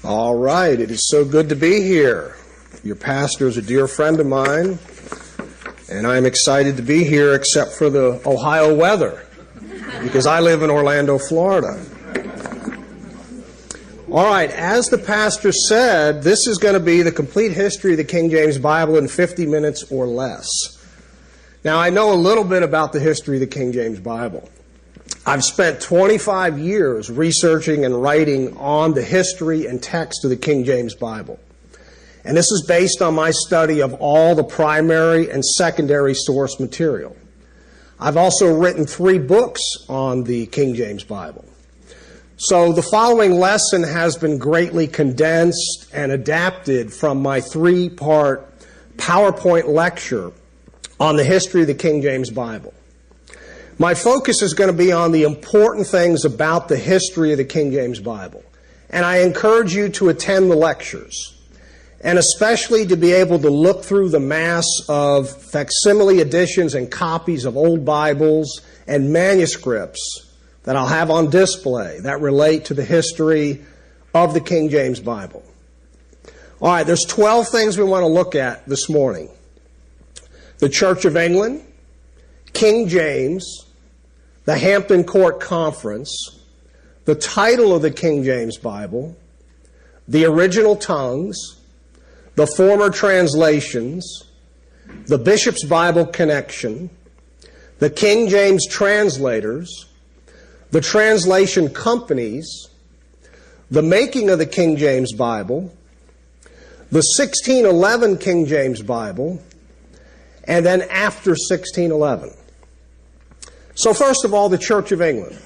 All right, it is so good to be here. Your pastor is a dear friend of mine, and I'm excited to be here except for the Ohio weather, because I live in Orlando, Florida. All right, as the pastor said, this is going to be the complete history of the King James Bible in 50 minutes or less. Now, I know a little bit about the history of the King James Bible. I've spent 25 years researching and writing on the history and text of the King James Bible. And this is based on my study of all the primary and secondary source material. I've also written 3 books on the King James Bible. So the following lesson has been greatly condensed and adapted from my 3-part PowerPoint lecture on the history of the King James Bible. My focus is going to be on the important things about the history of the King James Bible. And I encourage you to attend the lectures, and especially to be able to look through the mass of facsimile editions and copies of old Bibles and manuscripts that I'll have on display that relate to the history of the King James Bible. All right, there's 12 things we want to look at this morning. The Church of England, King James, the Hampton Court Conference, the title of the King James Bible, the original tongues, the former translations, the Bishop's Bible Connection, the King James translators, the translation companies, the making of the King James Bible, the 1611 King James Bible, and then after 1611. So first of all, the Church of England.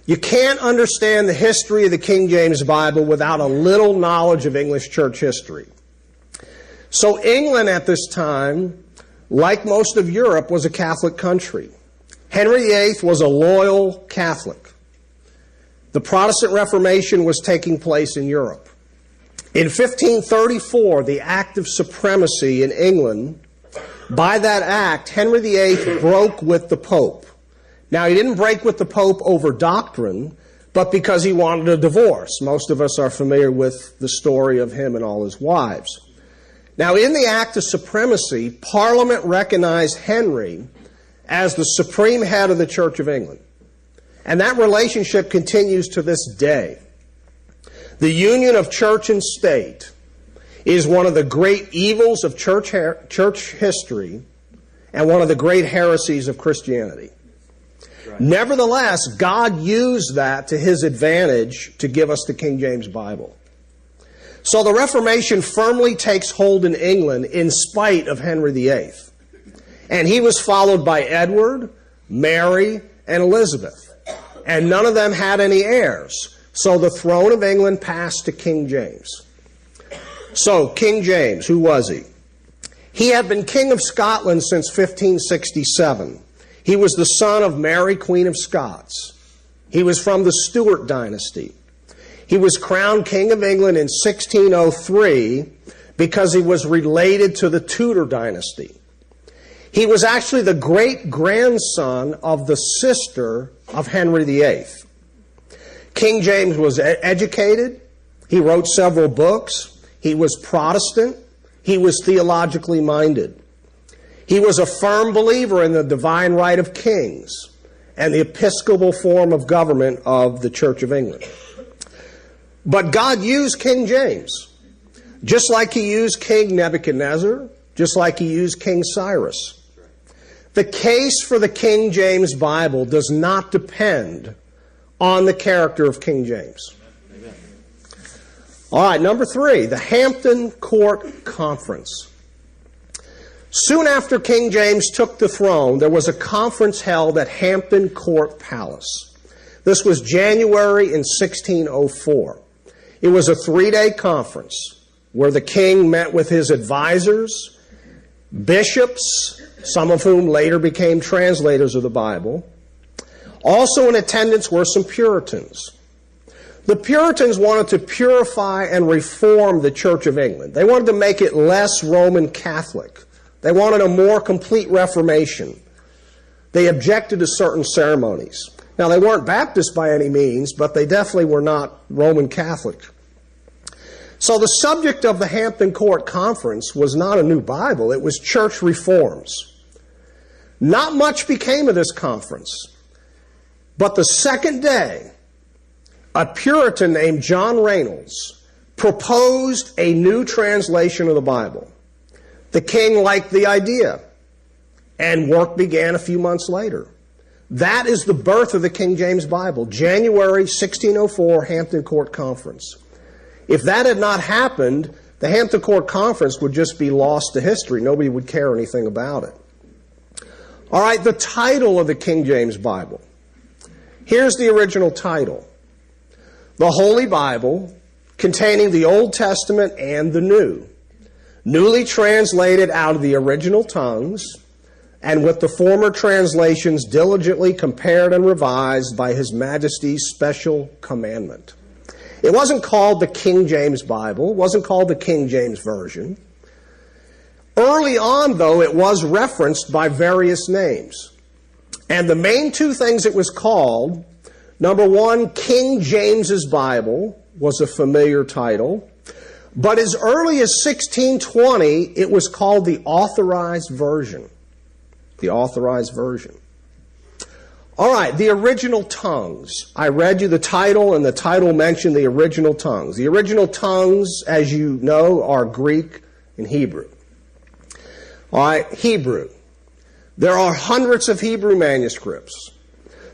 You can't understand the history of the King James Bible without a little knowledge of English church history. So England at this time, like most of Europe, was a Catholic country. Henry VIII was a loyal Catholic. The Protestant Reformation was taking place in Europe. In 1534, the Act of Supremacy in England, by that act, Henry VIII broke with the Pope. Now, he didn't break with the Pope over doctrine, but because he wanted a divorce. Most of us are familiar with the story of him and all his wives. Now, in the Act of Supremacy, Parliament recognized Henry as the supreme head of the Church of England. And that relationship continues to this day. The union of church and state is one of the great evils of church history and one of the great heresies of Christianity. Right. Nevertheless, God used that to His advantage to give us the King James Bible. So the Reformation firmly takes hold in England in spite of Henry VIII. And he was followed by Edward, Mary, and Elizabeth. And none of them had any heirs. So the throne of England passed to King James. So, King James, who was he? He had been King of Scotland since 1567. He was the son of Mary, Queen of Scots. He was from the Stuart dynasty. He was crowned King of England in 1603 because he was related to the Tudor dynasty. He was actually the great-grandson of the sister of Henry VIII. King James was educated. He wrote several books. He was Protestant. He was theologically minded. He was a firm believer in the divine right of kings and the episcopal form of government of the Church of England. But God used King James, just like He used King Nebuchadnezzar, just like He used King Cyrus. The case for the King James Bible does not depend on the character of King James. Amen. All right, number 3, the Hampton Court Conference. Soon after King James took the throne, there was a conference held at Hampton Court Palace. This was January in 1604. It was a 3-day conference where the king met with his advisors, bishops, some of whom later became translators of the Bible. Also in attendance were some Puritans. The Puritans wanted to purify and reform the Church of England. They wanted to make it less Roman Catholic. They wanted a more complete Reformation. They objected to certain ceremonies. Now, they weren't Baptist by any means, but they definitely were not Roman Catholic. So the subject of the Hampton Court Conference was not a new Bible, it was church reforms. Not much became of this conference, but the second day, a Puritan named John Reynolds proposed a new translation of the Bible. The king liked the idea, and work began a few months later. That is the birth of the King James Bible, January 1604 Hampton Court Conference. If that had not happened, the Hampton Court Conference would just be lost to history. Nobody would care anything about it. All right, the title of the King James Bible. Here's the original title. The Holy Bible, containing the Old Testament and the New, newly translated out of the original tongues, and with the former translations diligently compared and revised by His Majesty's special commandment. It wasn't called the King James Bible. It wasn't called the King James Version. Early on, though, it was referenced by various names. And the main two things it was called, number one, King James's Bible was a familiar title. But as early as 1620, it was called the Authorized Version. The Authorized Version. All right, the original tongues. I read you the title, and the title mentioned the original tongues. The original tongues, as you know, are Greek and Hebrew. All right, Hebrew. There are hundreds of Hebrew manuscripts.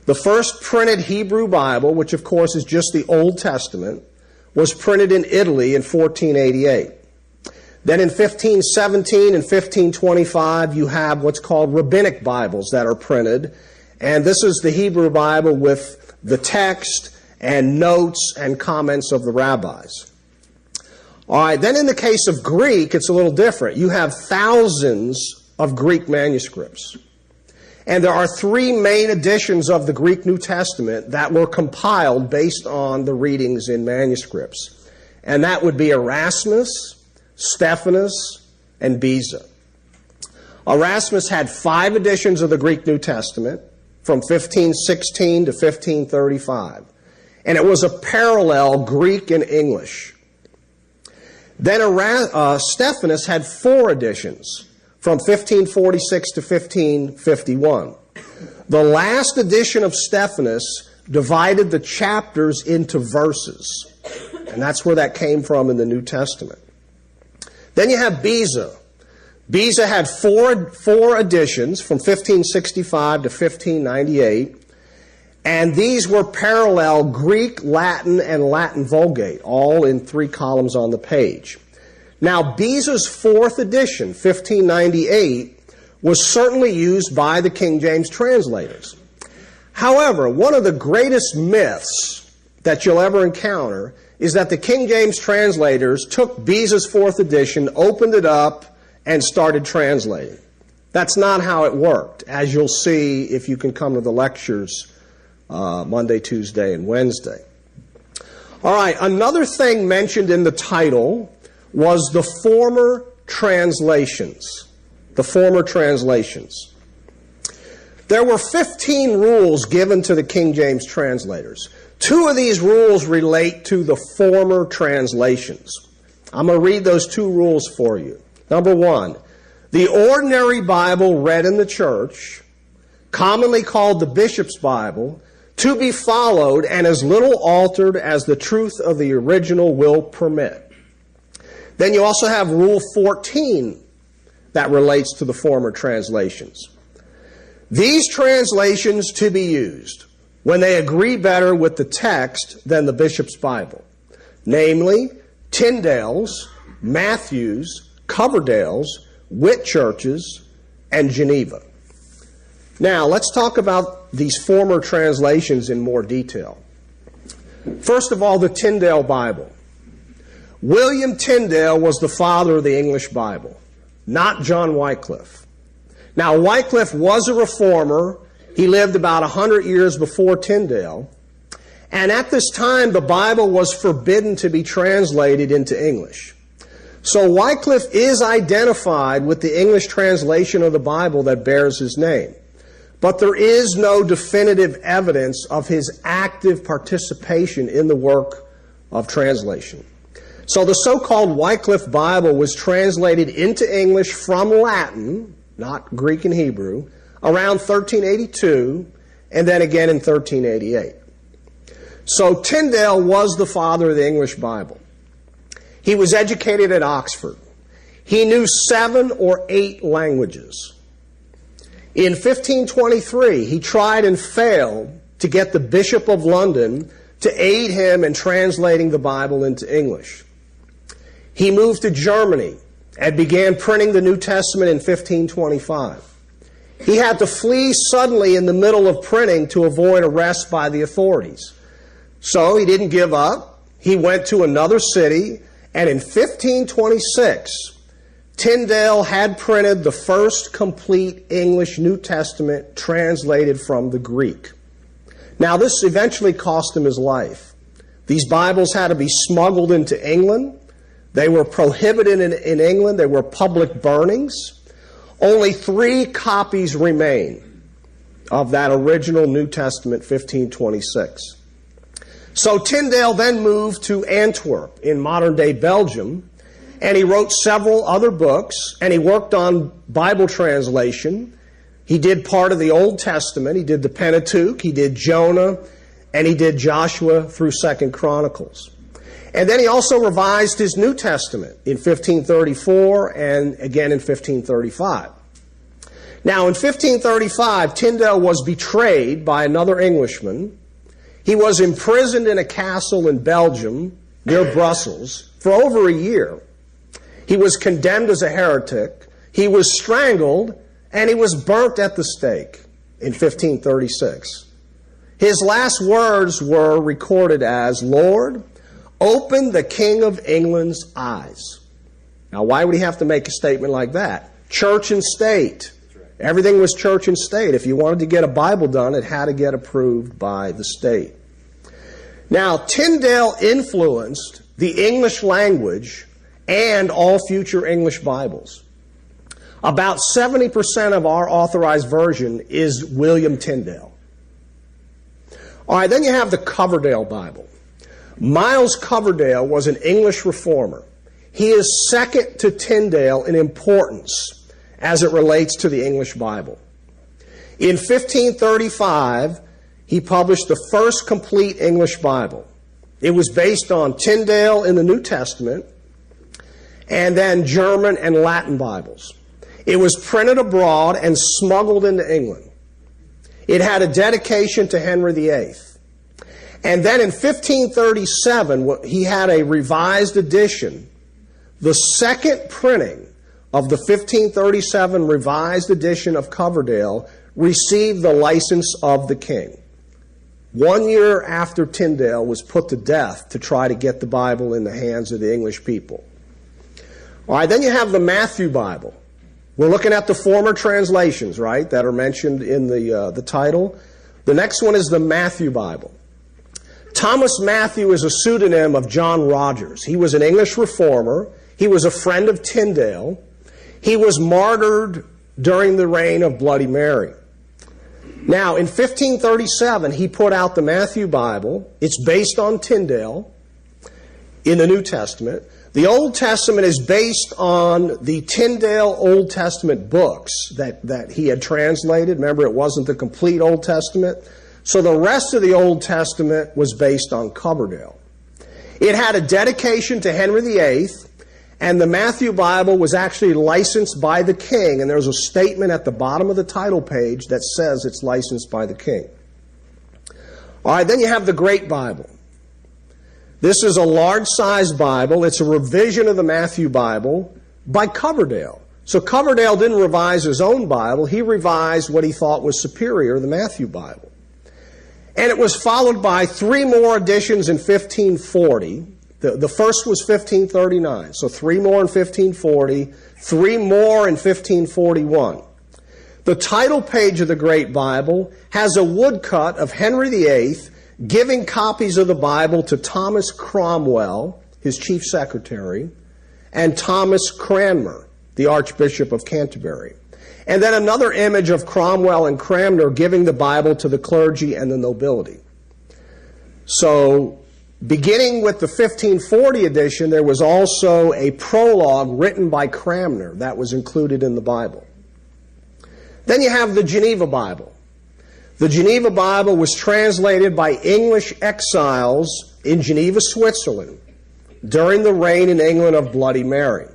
The first printed Hebrew Bible, which of course is just the Old Testament, was printed in Italy in 1488. Then in 1517 and 1525, you have what's called rabbinic Bibles that are printed. And this is the Hebrew Bible with the text and notes and comments of the rabbis. All right, then in the case of Greek, it's a little different. You have thousands of Greek manuscripts. And there are three main editions of the Greek New Testament that were compiled based on the readings in manuscripts. And that would be Erasmus, Stephanus, and Beza. Erasmus had 5 editions of the Greek New Testament from 1516 to 1535. And it was a parallel Greek and English. Then Stephanus had 4 editions from 1546 to 1551. The last edition of Stephanus divided the chapters into verses. And that's where that came from in the New Testament. Then you have Beza. Beza had 4 editions from 1565 to 1598. And these were parallel Greek, Latin, and Latin Vulgate, all in 3 columns on the page. Now, Beza's 4th edition, 1598, was certainly used by the King James translators. However, one of the greatest myths that you'll ever encounter is that the King James translators took Beza's 4th edition, opened it up, and started translating. That's not how it worked, as you'll see if you can come to the lectures Monday, Tuesday, and Wednesday. All right, another thing mentioned in the title was the former translations. The former translations. There were 15 rules given to the King James translators. 2 of these rules relate to the former translations. I'm going to read those 2 rules for you. Number 1, the ordinary Bible read in the church, commonly called the Bishop's Bible, to be followed and as little altered as the truth of the original will permit. Then you also have Rule 14 that relates to the former translations. These translations to be used when they agree better with the text than the Bishop's Bible, namely Tyndale's, Matthew's, Coverdale's, Whitchurch's, and Geneva. Now, let's talk about these former translations in more detail. First of all, the Tyndale Bible. William Tyndale was the father of the English Bible, not John Wycliffe. Now, Wycliffe was a reformer. He lived about 100 years before Tyndale. And at this time, the Bible was forbidden to be translated into English. So Wycliffe is identified with the English translation of the Bible that bears his name. But there is no definitive evidence of his active participation in the work of translation. So the so-called Wycliffe Bible was translated into English from Latin, not Greek and Hebrew, around 1382, and then again in 1388. So Tyndale was the father of the English Bible. He was educated at Oxford. He knew 7 or 8 languages. In 1523, he tried and failed to get the Bishop of London to aid him in translating the Bible into English. He moved to Germany and began printing the New Testament in 1525. He had to flee suddenly in the middle of printing to avoid arrest by the authorities. So he didn't give up. He went to another city, and in 1526, Tyndale had printed the first complete English New Testament translated from the Greek. Now, this eventually cost him his life. These Bibles had to be smuggled into England. They were prohibited in England. They were public burnings. Only 3 copies remain of that original New Testament, 1526. So Tyndale then moved to Antwerp in modern-day Belgium, and he wrote several other books, and he worked on Bible translation. He did part of the Old Testament. He did the Pentateuch. He did Jonah, and he did Joshua through 2 Chronicles. And then he also revised his New Testament in 1534 and again in 1535. Now, in 1535, Tyndale was betrayed by another Englishman. He was imprisoned in a castle in Belgium near Brussels for over a year. He was condemned as a heretic. He was strangled, and he was burnt at the stake in 1536. His last words were recorded as, "Lord, open the King of England's eyes." Now, why would he have to make a statement like that? Church and state. Everything was church and state. If you wanted to get a Bible done, it had to get approved by the state. Now, Tyndale influenced the English language and all future English Bibles. About 70% of our authorized version is William Tyndale. All right, then you have the Coverdale Bible. Miles Coverdale was an English reformer. He is second to Tyndale in importance as it relates to the English Bible. In 1535, he published the first complete English Bible. It was based on Tyndale in the New Testament and then German and Latin Bibles. It was printed abroad and smuggled into England. It had a dedication to Henry VIII. And then in 1537, he had a revised edition. The second printing of the 1537 revised edition of Coverdale received the license of the king. 1 year after Tyndale was put to death to try to get the Bible in the hands of the English people. All right, then you have the Matthew Bible. We're looking at the former translations, right, that are mentioned in the title. The next one is the Matthew Bible. Thomas Matthew is a pseudonym of John Rogers. He was an English reformer. He was a friend of Tyndale. He was martyred during the reign of Bloody Mary. Now, in 1537, he put out the Matthew Bible. It's based on Tyndale in the New Testament. The Old Testament is based on the Tyndale Old Testament books that he had translated. Remember, it wasn't the complete Old Testament. So the rest of the Old Testament was based on Coverdale. It had a dedication to Henry VIII, and the Matthew Bible was actually licensed by the king, and there's a statement at the bottom of the title page that says it's licensed by the king. All right, then you have the Great Bible. This is a large-sized Bible. It's a revision of the Matthew Bible by Coverdale. So Coverdale didn't revise his own Bible. He revised what he thought was superior, the Matthew Bible. And it was followed by 3 more editions in 1540. The first was 1539, so 3 more in 1540, 3 more in 1541. The title page of the Great Bible has a woodcut of Henry VIII giving copies of the Bible to Thomas Cromwell, his chief secretary, and Thomas Cranmer, the Archbishop of Canterbury. And then another image of Cromwell and Cranmer giving the Bible to the clergy and the nobility. So Beginning with the 1540 edition, there was also a prologue written by Cranmer that was included in the Bible. Then you have the Geneva Bible. The Geneva Bible was translated by English exiles in Geneva, Switzerland, during the reign in England of Bloody Mary.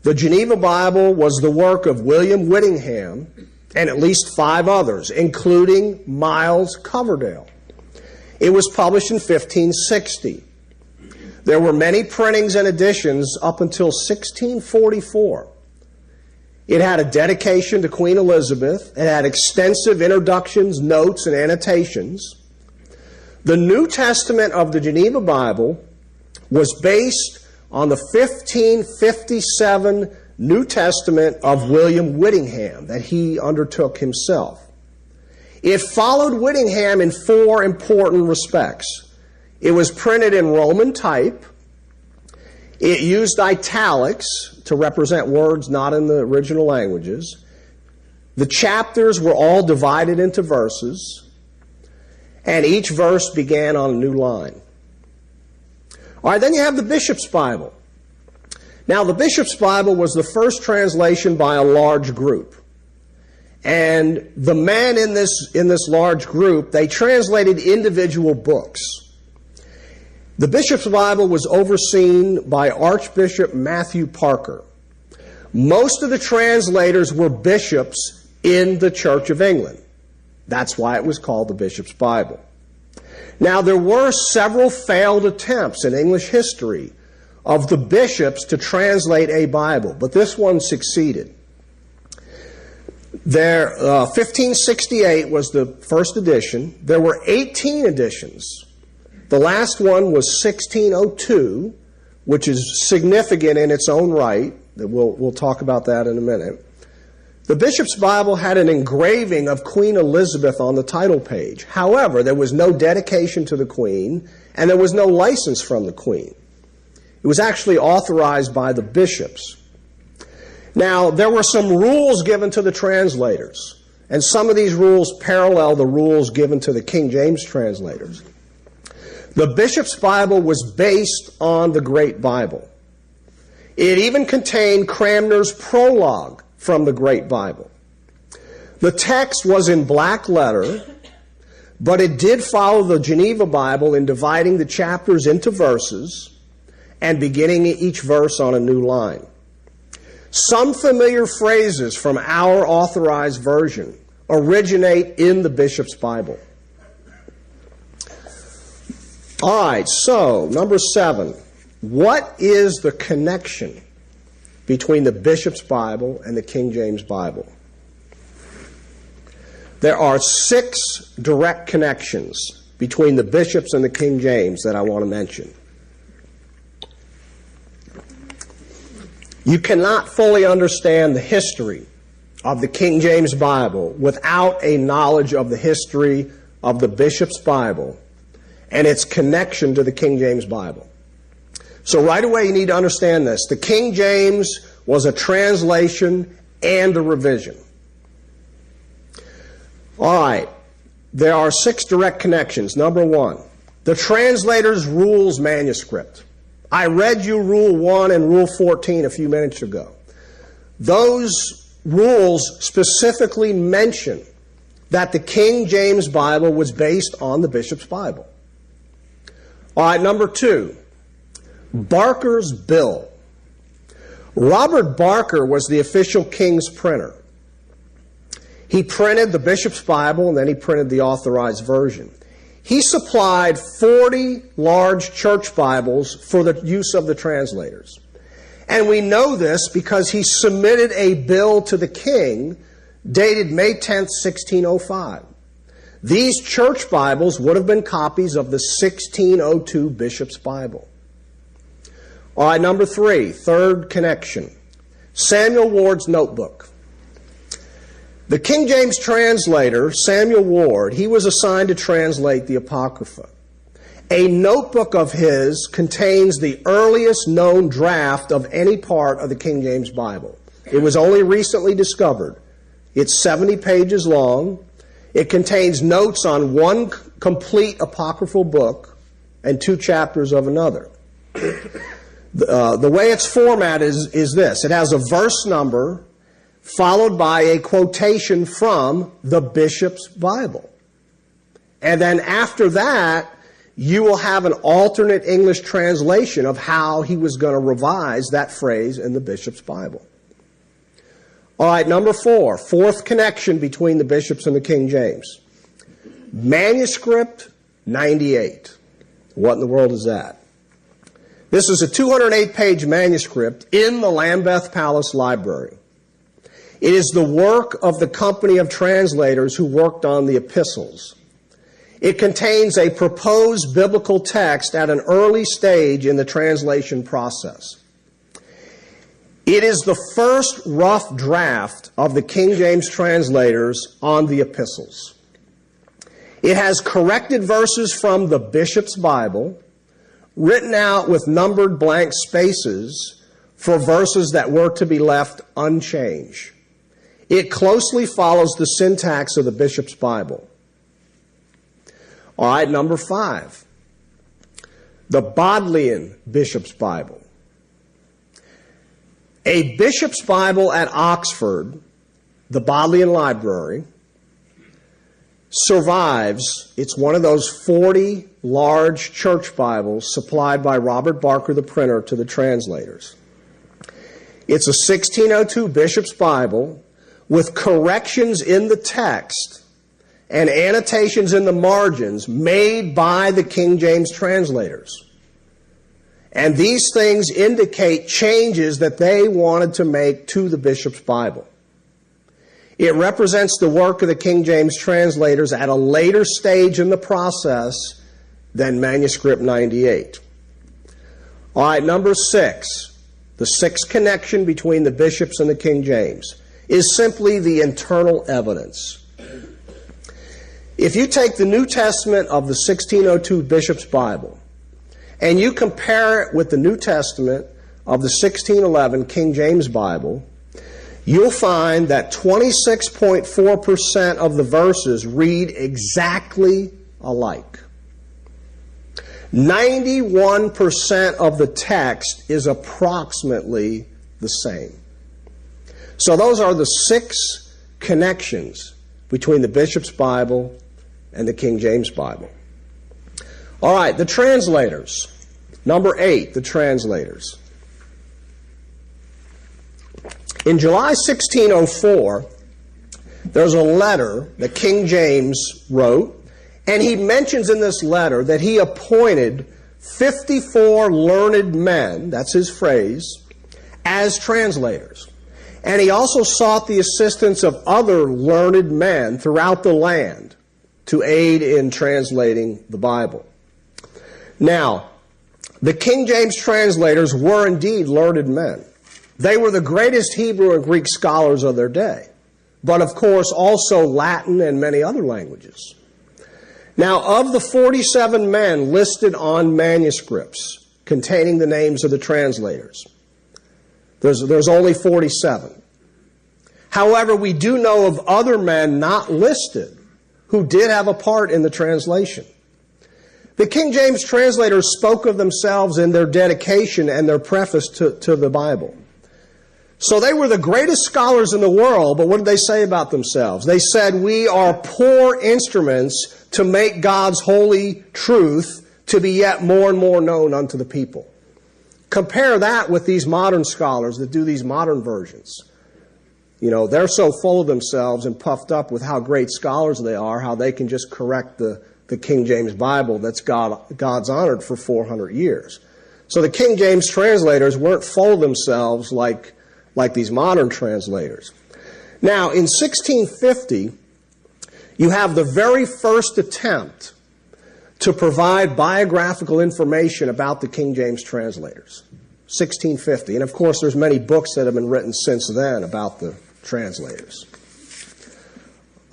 The Geneva Bible was the work of William Whittingham and at least 5 others, including Miles Coverdale. It was published in 1560. There were many printings and editions up until 1644. It had a dedication to Queen Elizabeth. It had extensive introductions, notes, and annotations. The New Testament of the Geneva Bible was based on the 1557 New Testament of William Whittingham that he undertook himself. It followed Whittingham in 4 important respects. It was printed in Roman type. It used italics to represent words not in the original languages. The chapters were all divided into verses, and each verse began on a new line. All right, then you have the Bishop's Bible. Now, the Bishop's Bible was the first translation by a large group. And the men in this large group, they translated individual books. The Bishop's Bible was overseen by Archbishop Matthew Parker. Most of the translators were bishops in the Church of England. That's why it was called the Bishop's Bible. Now, there were several failed attempts in English history of the bishops to translate a Bible, but this one succeeded. 1568 was the first edition. There were 18 editions. The last one was 1602, which is significant in its own right. We'll talk about that in a minute. The Bishop's Bible had an engraving of Queen Elizabeth on the title page. However, there was no dedication to the Queen, and there was no license from the Queen. It was actually authorized by the bishops. Now, there were some rules given to the translators, and some of these rules parallel the rules given to the King James translators. The Bishop's Bible was based on the Great Bible. It even contained Cranmer's prologue from the Great Bible. The text was in black letter, but it did follow the Geneva Bible in dividing the chapters into verses and beginning each verse on a new line. Some familiar phrases from our authorized version originate in the Bishop's Bible. All right, so number 7. What is the connection between the Bishop's Bible and the King James Bible? There are 6 direct connections between the bishops and the King James that I want to mention. You cannot fully understand the history of the King James Bible without a knowledge of the history of the Bishop's Bible and its connection to the King James Bible. So right away you need to understand this. The King James was a translation and a revision. All right, there are 6 direct connections. Number 1, the translator's rules manuscript. I read you Rule 1 and Rule 14 a few minutes ago. Those rules specifically mention that the King James Bible was based on the Bishop's Bible. All right, number 2, Barker's Bill. Robert Barker was the official King's printer. He printed the Bishop's Bible and then he printed the authorized version. He supplied 40 large church Bibles for the use of the translators. And we know this because he submitted a bill to the king dated May 10th, 1605. These church Bibles would have been copies of the 1602 Bishop's Bible. All right, number 3, third connection. Samuel Ward's notebook. The King James translator, Samuel Ward, he was assigned to translate the Apocrypha. A notebook of his contains the earliest known draft of any part of the King James Bible. It was only recently discovered. It's 70 pages long. It contains notes on one complete apocryphal book, and 2 chapters of another. The way it's formatted is this. It has a verse number followed by a quotation from the bishop's Bible. And then after that, you will have an alternate English translation of how he was going to revise that phrase in the bishop's Bible. All right, number 4, fourth connection between the bishops and the King James. Manuscript 98. What in the world is that? This is a 208-page manuscript in the Lambeth Palace Library. It is the work of the company of translators who worked on the epistles. It contains a proposed biblical text at an early stage in the translation process. It is the first rough draft of the King James translators on the epistles. It has corrected verses from the bishop's Bible, written out with numbered blank spaces for verses that were to be left unchanged. It closely follows the syntax of the bishop's Bible. All right, number 5, the Bodleian Bishop's Bible. A bishop's Bible at Oxford, the Bodleian Library, survives. It's one of those 40 large church Bibles supplied by Robert Barker, the printer, to the translators. It's a 1602 bishop's Bible with corrections in the text and annotations in the margins made by the King James translators. And these things indicate changes that they wanted to make to the bishop's Bible. It represents the work of the King James translators at a later stage in the process than manuscript 98. All right, number 6, the sixth connection between the bishops and the King James is simply the internal evidence. If you take the New Testament of the 1602 Bishop's Bible and you compare it with the New Testament of the 1611 King James Bible, you'll find that 26.4% of the verses read exactly alike. 91% of the text is approximately the same. So those are the 6 connections between the Bishop's Bible and the King James Bible. All right, the translators. Number 8, the translators. In July 1604, there's a letter that King James wrote, and he mentions in this letter that he appointed 54 learned men, that's his phrase, as translators. And he also sought the assistance of other learned men throughout the land to aid in translating the Bible. Now, the King James translators were indeed learned men. They were the greatest Hebrew and Greek scholars of their day, but of course also Latin and many other languages. Now, of the 47 men listed on manuscripts containing the names of the translators, there's only 47. However, we do know of other men not listed who did have a part in the translation. The King James translators spoke of themselves in their dedication and their preface to the Bible. So they were the greatest scholars in the world, but what did they say about themselves? They said, "We are poor instruments to make God's holy truth to be yet more and more known unto the people." Compare that with these modern scholars that do these modern versions. You know, they're so full of themselves and puffed up with how great scholars they are, how they can just correct the King James Bible that's God's honored for 400 years. So the King James translators weren't full of themselves like these modern translators. Now, in 1650, you have the very first attempt to provide biographical information about the King James translators. 1650. And of course, there's many books that have been written since then about the translators.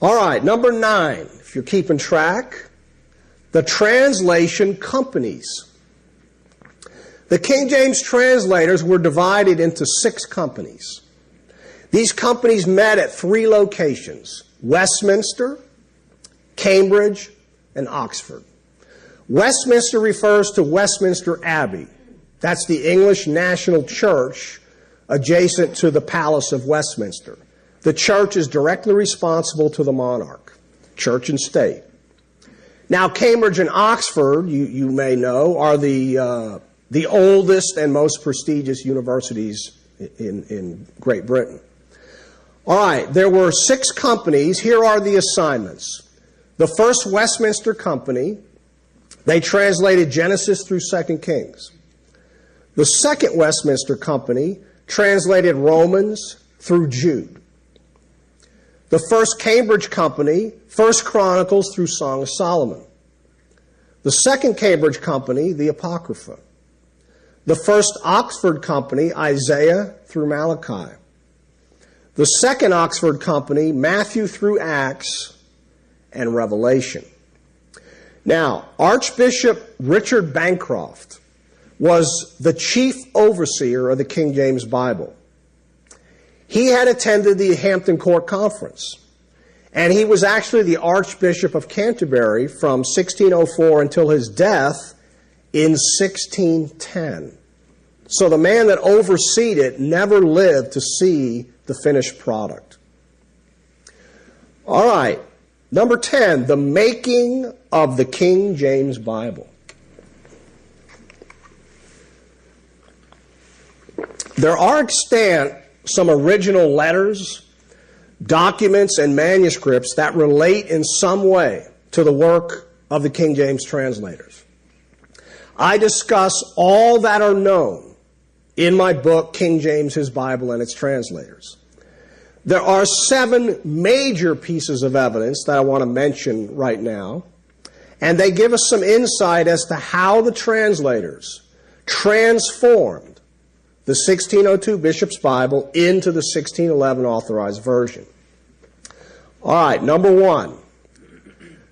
All right, number 9, if you're keeping track, the translation companies. The King James translators were divided into 6 companies. These companies met at 3 locations: Westminster, Cambridge, and Oxford. Westminster refers to Westminster Abbey. That's the English national church adjacent to the Palace of Westminster. The church is directly responsible to the monarch, church and state. Now, Cambridge and Oxford, you may know, are the oldest and most prestigious universities in Great Britain. All right, there were 6 companies. Here are the assignments. The first Westminster Company, they translated Genesis through 2 Kings. The second Westminster Company translated Romans through Jude. The first Cambridge Company, 1 Chronicles through Song of Solomon. The second Cambridge Company, the Apocrypha. The first Oxford Company, Isaiah through Malachi. The second Oxford Company, Matthew through Acts and Revelation. Now, Archbishop Richard Bancroft was the chief overseer of the King James Bible. He had attended the Hampton Court Conference, and he was actually the Archbishop of Canterbury from 1604 until his death in 1610. So the man that overseed it never lived to see the finished product. All right, number 10, the making of the King James Bible. There are extant some original letters, documents, and manuscripts that relate in some way to the work of the King James translators. I discuss all that are known in my book, King James, His Bible, and Its Translators. There are 7 major pieces of evidence that I want to mention right now, and they give us some insight as to how the translators transformed the 1602 Bishop's Bible into the 1611 Authorized Version. All right, number 1,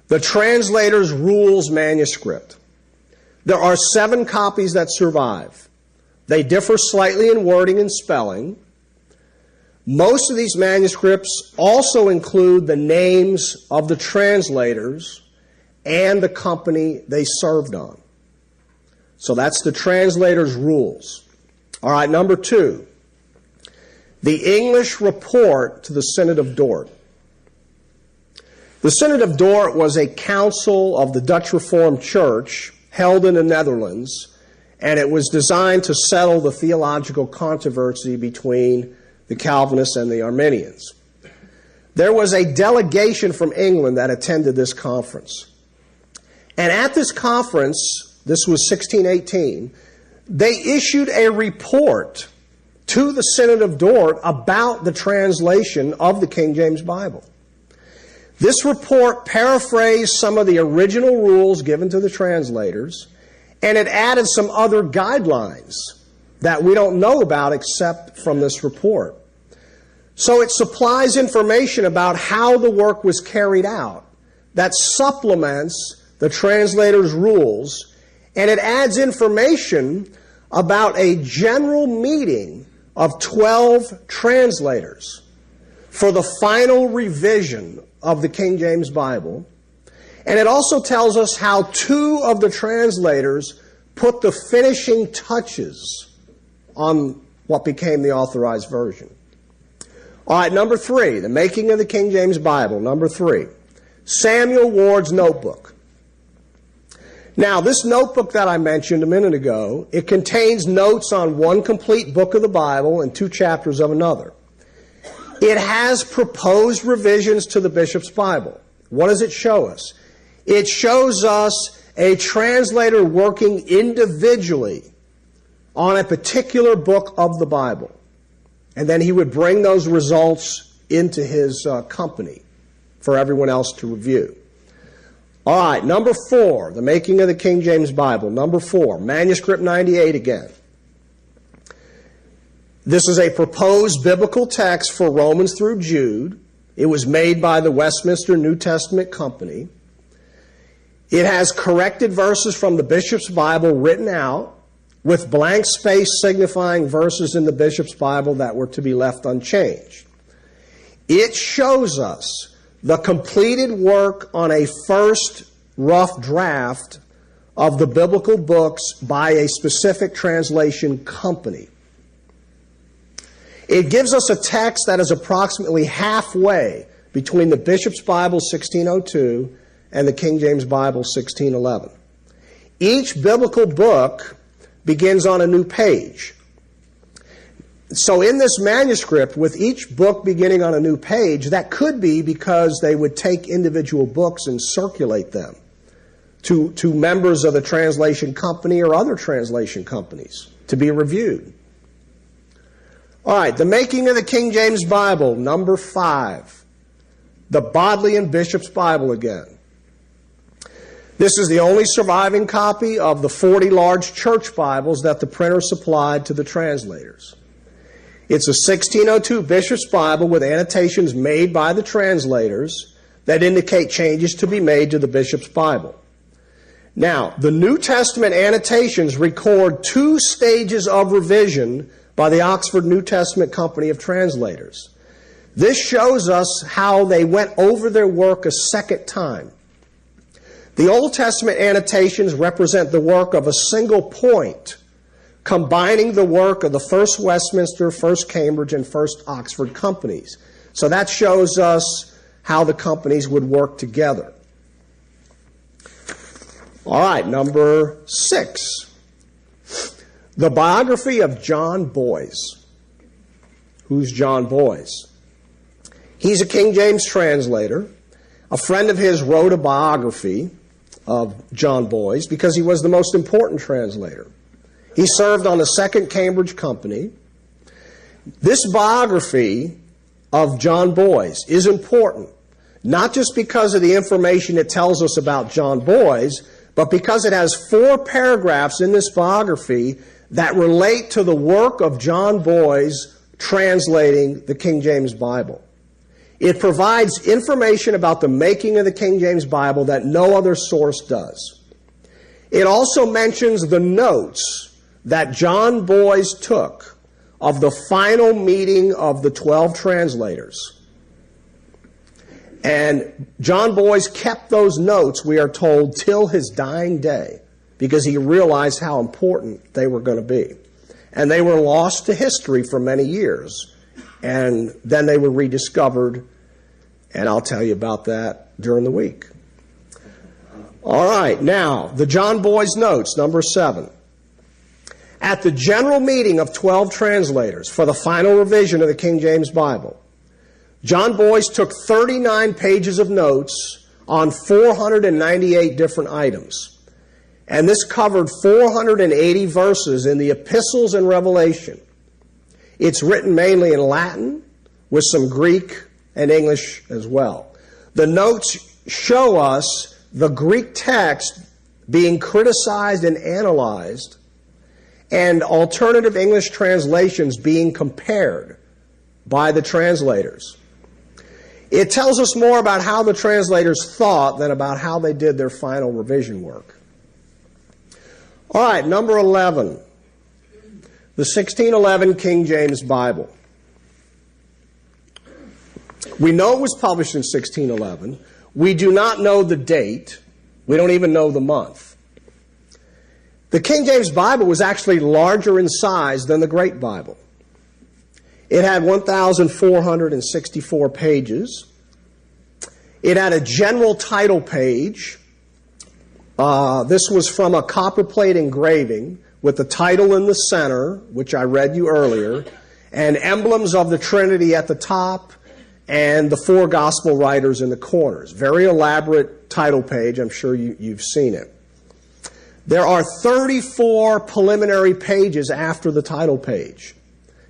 the translator's rules manuscript. There are 7 copies that survive. They differ slightly in wording and spelling. Most of these manuscripts also include the names of the translators and the company they served on. So that's the translator's rules. All right, number 2, the English report to the Synod of Dort. The Synod of Dort was a council of the Dutch Reformed Church held in the Netherlands, and it was designed to settle the theological controversy between the Calvinists and the Arminians. There was a delegation from England that attended this conference. And at this conference, this was 1618, they issued a report to the Synod of Dort about the translation of the King James Bible. This report paraphrased some of the original rules given to the translators, and it added some other guidelines that we don't know about except from this report. So it supplies information about how the work was carried out that supplements the translator's rules, and it adds information about a general meeting of 12 translators for the final revision of the King James Bible. And it also tells us how 2 of the translators put the finishing touches on what became the Authorized Version. All right, number 3, the making of the King James Bible. Number 3, Samuel Ward's notebook. Now, this notebook that I mentioned a minute ago, it contains notes on one complete book of the Bible and 2 chapters of another. It has proposed revisions to the Bishop's Bible. What does it show us? It shows us a translator working individually on a particular book of the Bible. And then he would bring those results into his company for everyone else to review. All right, number 4, the making of the King James Bible. Number 4, manuscript 98 again. This is a proposed biblical text for Romans through Jude. It was made by the Westminster New Testament Company. It has corrected verses from the Bishop's Bible written out, with blank space signifying verses in the Bishop's Bible that were to be left unchanged. It shows us the completed work on a first rough draft of the biblical books by a specific translation company. It gives us a text that is approximately halfway between the Bishop's Bible 1602 and the King James Bible 1611. Each biblical book begins on a new page. So in this manuscript, with each book beginning on a new page, that could be because they would take individual books and circulate them to members of the translation company or other translation companies to be reviewed. All right, the making of the King James Bible, number 5. The Bodleian Bishop's Bible again. This is the only surviving copy of the 40 large church Bibles that the printer supplied to the translators. It's a 1602 Bishop's Bible with annotations made by the translators that indicate changes to be made to the Bishop's Bible. Now, the New Testament annotations record 2 stages of revision by the Oxford New Testament Company of Translators. This shows us how they went over their work a second time. The Old Testament annotations represent the work of a single point, combining the work of the First Westminster, First Cambridge, and First Oxford companies. So that shows us how the companies would work together. All right, number 6. The biography of John Boyes. Who's John Boyes? He's a King James translator. A friend of his wrote a biography of John Boyes because he was the most important translator. He served on the Second Cambridge Company. This biography of John Boyes is important, not just because of the information it tells us about John Boyes, but because it has 4 paragraphs in this biography that relate to the work of John Boyes translating the King James Bible. It provides information about the making of the King James Bible that no other source does. It also mentions the notes that John Boyes took of the final meeting of the 12 translators. And John Boyes kept those notes, we are told, till his dying day, because he realized how important they were going to be. And they were lost to history for many years. And then they were rediscovered, and I'll tell you about that during the week. All right, now, the John Boyes notes, number 7. At the general meeting of 12 translators for the final revision of the King James Bible, John Boyes took 39 pages of notes on 498 different items. And this covered 480 verses in the epistles and Revelation. It's written mainly in Latin with some Greek and English as well. The notes show us the Greek text being criticized and analyzed, and alternative English translations being compared by the translators. It tells us more about how the translators thought than about how they did their final revision work. All right, number 11, the 1611 King James Bible. We know it was published in 1611. We do not know the date. We don't even know the month. The King James Bible was actually larger in size than the Great Bible. It had 1,464 pages. It had a general title page. This was from a copperplate engraving with the title in the center, which I read you earlier, and emblems of the Trinity at the top, and the 4 gospel writers in the corners. Very elaborate title page. I'm sure you've seen it. There are 34 preliminary pages after the title page.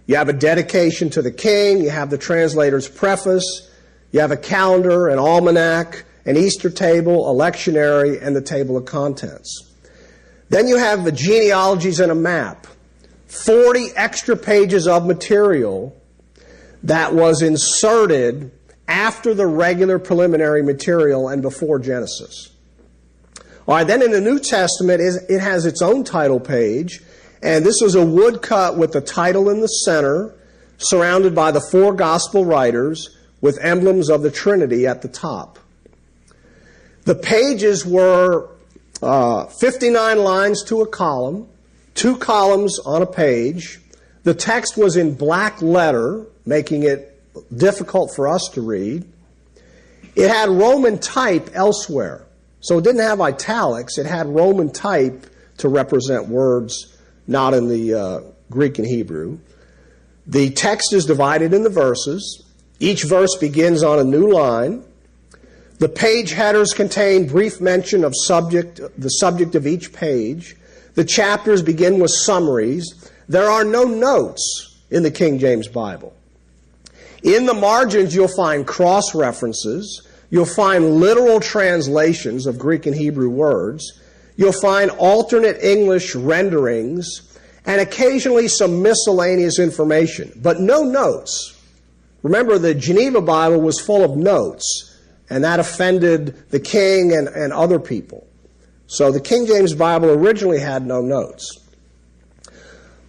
You have a dedication to the king, you have the translator's preface, you have a calendar, an almanac, an Easter table, a lectionary, and the table of contents. Then you have the genealogies and a map. 40 extra pages of material that was inserted after the regular preliminary material and before Genesis. All right, then in the New Testament, it has its own title page, and this is a woodcut with the title in the center, surrounded by the 4 gospel writers with emblems of the Trinity at the top. The pages were 59 lines to a column, 2 columns on a page. The text was in black letter, making it difficult for us to read. It had Roman type elsewhere. So it didn't have italics. It had Roman type to represent words not in the Greek and Hebrew. The text is divided into verses. Each verse begins on a new line. The page headers contain brief mention of the subject of each page. The chapters begin with summaries. There are no notes in the King James Bible. In the margins, you'll find cross-references. You'll find literal translations of Greek and Hebrew words. You'll find alternate English renderings and occasionally some miscellaneous information, but no notes. Remember, the Geneva Bible was full of notes, and that offended the king and other people. So the King James Bible originally had no notes.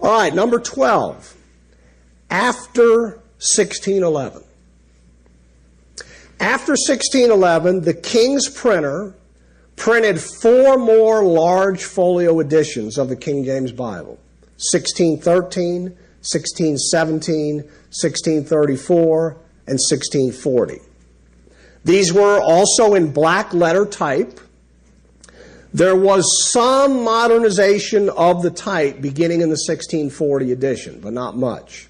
All right, number 12. After 1611. After 1611, the king's printer printed 4 more large folio editions of the King James Bible. 1613, 1617, 1634, and 1640. These were also in black letter type. There was some modernization of the type beginning in the 1640 edition, but not much.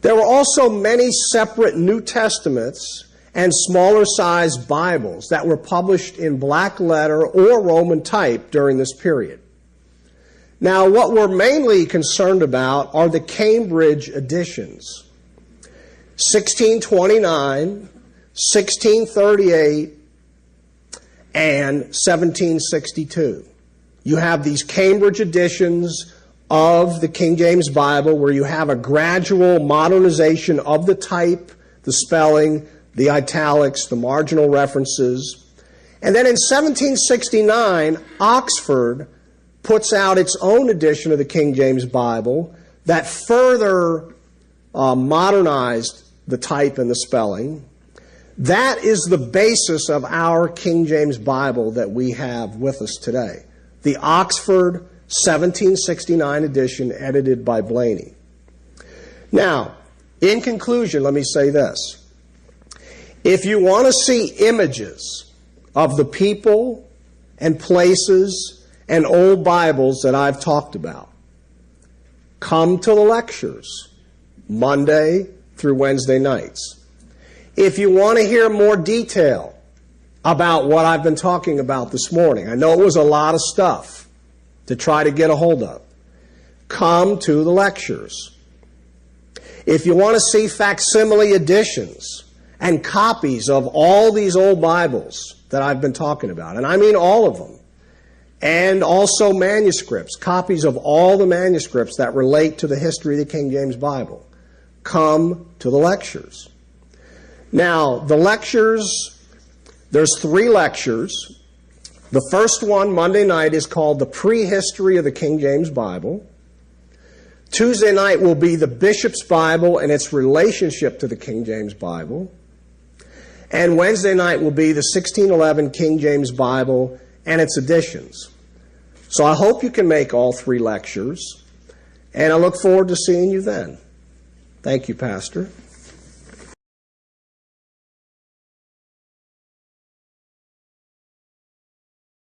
There were also many separate New Testaments and smaller sized Bibles that were published in black letter or Roman type during this period. Now, what we're mainly concerned about are the Cambridge editions. 1629, 1638, and 1762. You have these Cambridge editions of the King James Bible where you have a gradual modernization of the type, the spelling, the italics, the marginal references. And then in 1769, Oxford puts out its own edition of the King James Bible that further modernized the type and the spelling. That is the basis of our King James Bible that we have with us today. The Oxford 1769 edition edited by Blaney. Now, in conclusion, let me say this. If you want to see images of the people and places and old Bibles that I've talked about, come to the lectures Monday through Wednesday nights. If you want to hear more detail about what I've been talking about this morning, I know it was a lot of stuff to try to get a hold of, come to the lectures. If you want to see facsimile editions and copies of all these old Bibles that I've been talking about, and I mean all of them, and also manuscripts, copies of all the manuscripts that relate to the history of the King James Bible, come to the lectures. Now, the lectures, there's 3 lectures. The first one, Monday night, is called The Prehistory of the King James Bible. Tuesday night will be the Bishop's Bible and its relationship to the King James Bible. And Wednesday night will be the 1611 King James Bible and its editions. So I hope you can make all 3 lectures, and I look forward to seeing you then. Thank you, Pastor.